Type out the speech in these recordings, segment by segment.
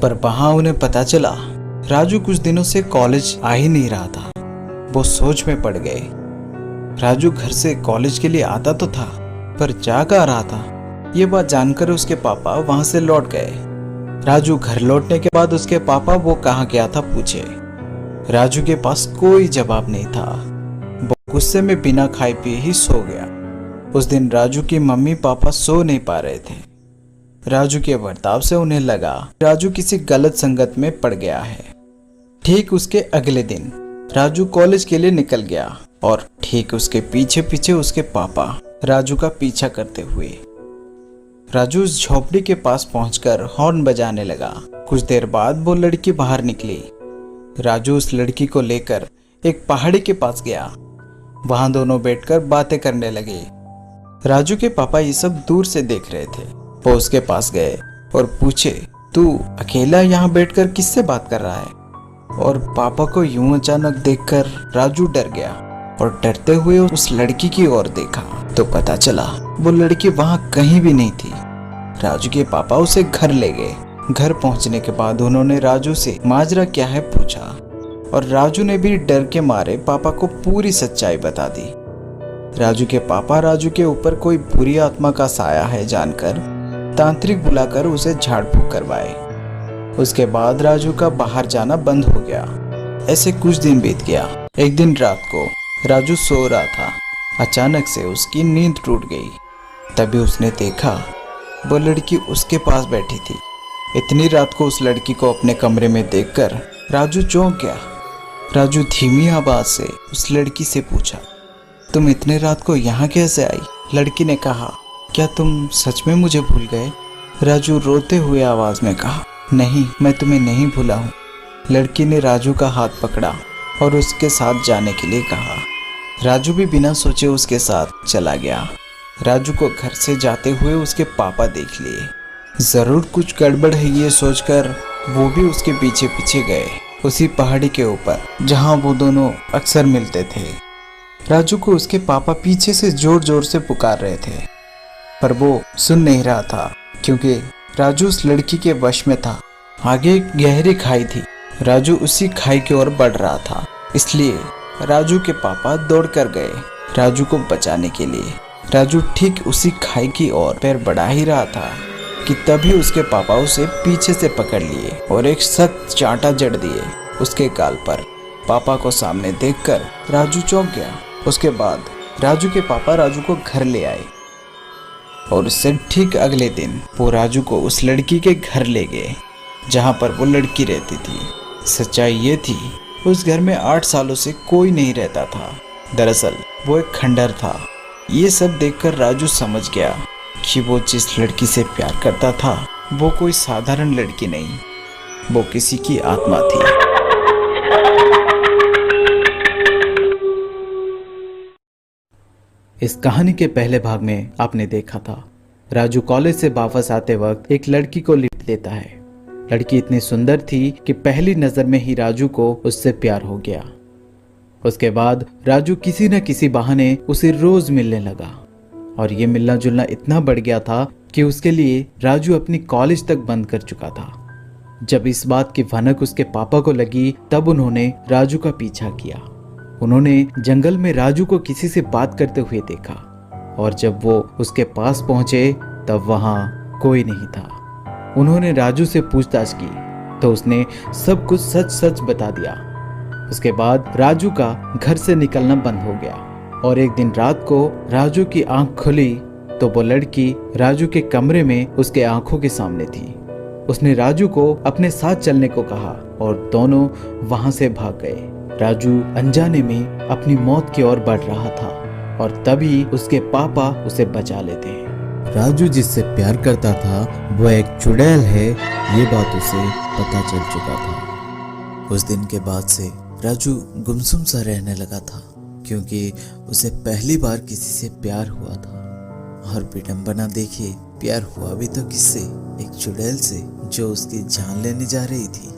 पर वहां उन्हें पता चला राजू कुछ दिनों से कॉलेज आ ही नहीं रहा था। वो सोच में पड़ गए। राजू घर से कॉलेज के लिए आता तो था, पर जा कहाँ रहा था। ये बात जानकर उसके पापा वहां से लौट गए। राजू घर लौटने के बाद उसके पापा वो कहाँ गया था पूछे। राजू के पास कोई जवाब नहीं था। वो गुस्से में बिना खाए पिए ही सो गया। उस दिन राजू की मम्मी पापा सो नहीं पा रहे थे। राजू के बर्ताव से उन्हें लगा राजू किसी गलत संगत में पड़ गया है। ठीक उसके अगले दिन राजू कॉलेज के लिए निकल गया और ठीक उसके पीछे पीछे उसके पापा राजू का पीछा करते हुए। राजू उस झोपड़ी के पास पहुंचकर हॉर्न बजाने लगा। कुछ देर बाद वो लड़की बाहर निकली। राजू उस लड़की को लेकर एक पहाड़ी के पास गया। वहां दोनों बैठकर बातें करने लगे। राजू के पापा ये सब दूर से देख रहे थे। वो उसके पास गए और पूछे, तू अकेला यहाँ बैठकर किससे बात कर रहा है? और पापा को यूं अचानक देखकर राजू डर गया और डरते हुए उस लड़की की ओर देखा तो पता चला वो लड़की वहां कहीं भी नहीं थी। राजू के पापा उसे घर ले गए। घर पहुंचने के बाद उन्होंने राजू से माजरा क्या है पूछा और राजू ने भी डर के मारे पापा को पूरी सच्चाई बता दी। राजू के पापा राजू के ऊपर कोई बुरी आत्मा का साया है जानकर तांत्रिक बुलाकर उसे झाड़ फूक करवाए। उसके बाद राजू का बाहर जाना बंद हो गया। ऐसे कुछ दिन बीत गया। एक दिन रात को राजू सो रहा था। अचानक से उसकी नींद टूट गई। तभी उसने देखा वो लड़की उसके पास बैठी थी। इतनी रात को उस लड़की को अपने कमरे में देखकर राजू चौंक गया। राजू धीमी आवाज से उस लड़की से पूछा, तुम इतने रात को यहाँ कैसे आई? लड़की ने कहा, क्या तुम सच में मुझे भूल गए? राजू रोते हुए आवाज में कहा, नहीं, मैं तुम्हें नहीं भूला हूँ। लड़की ने राजू का हाथ पकड़ा और उसके साथ जाने के लिए कहा। राजू भी बिना सोचे उसके साथ चला गया। राजू को घर से जाते हुए उसके पापा देख लिए। जरूर कुछ गड़बड़ है ये सोचकर वो भी उसके पीछे पीछे गए, उसी पहाड़ी के ऊपर जहां वो दोनों अक्सर मिलते थे। राजू को उसके पापा पीछे से जोर जोर से पुकार रहे थे, पर वो सुन नहीं रहा था क्योंकि राजू उस लड़की के वश में था। आगे एक गहरी खाई थी। राजू उसी खाई की ओर बढ़ रहा था, इसलिए राजू के पापा दौड़ कर गए राजू को बचाने के लिए। राजू ठीक उसी खाई की ओर पैर बढ़ा ही रहा था कि तभी उसके पापा उसे पीछे से पकड़ लिए और एक सख्त चांटा जड़ दिए उसके गाल पर। पापा को सामने देखकर राजू चौंक गया। उसके बाद राजू के पापा राजू को घर ले आए और उससे ठीक अगले दिन वो राजू को उस लड़की के घर ले गए जहां पर वो लड़की रहती थी। सच्चाई ये थी, उस घर में 8 सालों से कोई नहीं रहता था। दरअसल वो एक खंडर था। ये सब देखकर राजू समझ गया कि वो जिस लड़की से प्यार करता था वो कोई साधारण लड़की नहीं, वो किसी की आत्मा थी। इस कहानी के पहले भाग में आपने देखा था राजू कॉलेज से वापस आते वक्त एक लड़की को लिफ्ट लेता है। लड़की इतनी सुंदर थी कि पहली नजर में ही राजू को उससे प्यार हो गया। उसके बाद राजू किसी न किसी बहाने उसे रोज मिलने लगा और ये मिलना जुलना इतना बढ़ गया था कि उसके लिए राजू अपनी कॉलेज तक बंद कर चुका था। जब इस बात की भनक उसके पापा को लगी तब उन्होंने राजू का पीछा किया। उन्होंने जंगल में राजू को किसी से बात करते हुए देखा और जब वो उसके पास पहुंचे तब वहां कोई नहीं था। उन्होंने राजू से पूछताछ की तो उसने सब कुछ सच सच बता दिया। उसके बाद राजू का घर से निकलना बंद हो गया और एक दिन रात को राजू की आंख खुली तो वो लड़की राजू के कमरे में उसके आंखों के सामने थी। उसने राजू को अपने साथ चलने को कहा और दोनों वहां से भाग गए। राजू अनजाने में अपनी मौत की ओर बढ़ रहा था और तभी उसके पापा उसे बचा लेते हैं। राजू जिससे प्यार करता था वो एक चुड़ैल है, ये बात उसे पता चल चुका था। उस दिन के बाद से राजू गुमसुम सा रहने लगा था क्योंकि उसे पहली बार किसी से प्यार हुआ था। और विडंबना देखिए, प्यार हुआ भी तो किससे? एक चुड़ैल से जो उसकी जान लेने जा रही थी।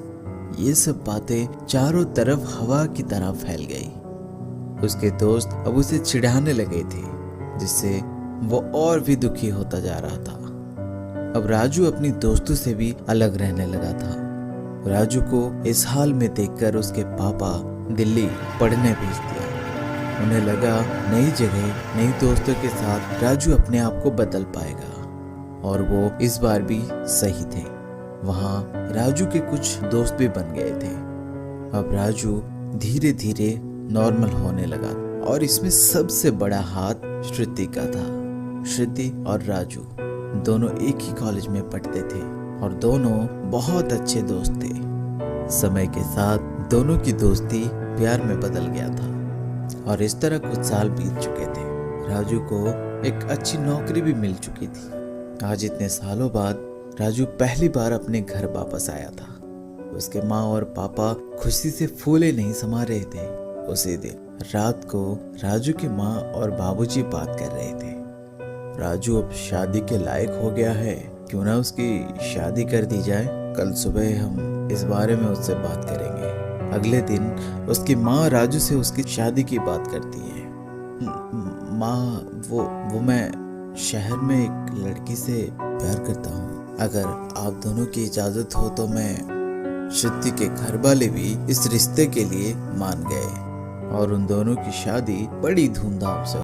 ये सब बातें चारों तरफ हवा की तरह फैल गई। उसके दोस्त अब उसे चिढ़ाने लगे थे जिससे वो और भी दुखी होता जा रहा था। अब राजू अपनी दोस्तों से भी अलग रहने लगा था राजू को इस हाल में देखकर उसके पापा दिल्ली पढ़ने भेज दिया। उन्हें लगा नई जगह नई दोस्तों के साथ राजू अपने आप को बदल पाएगा, और वो इस बार भी सही थे। वहाँ राजू के कुछ दोस्त भी बन गए थे। अब राजू धीरे धीरे नॉर्मल होने लगा, और इसमें सबसे बड़ा हाथ श्रुति का था। श्रुति और राजू दोनों एक ही कॉलेज में पढ़ते थे और दोनों बहुत अच्छे दोस्त थे। समय के साथ दोनों की दोस्ती प्यार में बदल गया था, और इस तरह कुछ साल बीत चुके थे। राजू को एक अच्छी नौकरी भी मिल चुकी थी। आज इतने सालों बाद राजू पहली बार अपने घर वापस आया था। उसके माँ और पापा खुशी से फूले नहीं समा रहे थे। उसी दिन रात को राजू की माँ और बाबूजी बात कर रहे थे। राजू अब शादी के लायक हो गया है, क्यों ना उसकी शादी कर दी जाए। कल सुबह हम इस बारे में उससे बात करेंगे। अगले दिन उसकी माँ राजू से उसकी शादी की बात करती है। माँ, वो मैं शहर में एक लड़की से प्यार करता हूँ। अगर आप दोनों की इजाजत हो तो मैं श्रुति के घर वाले भी इस रिश्ते के लिए मान गए, और उन दोनों की शादी बड़ी धूमधाम से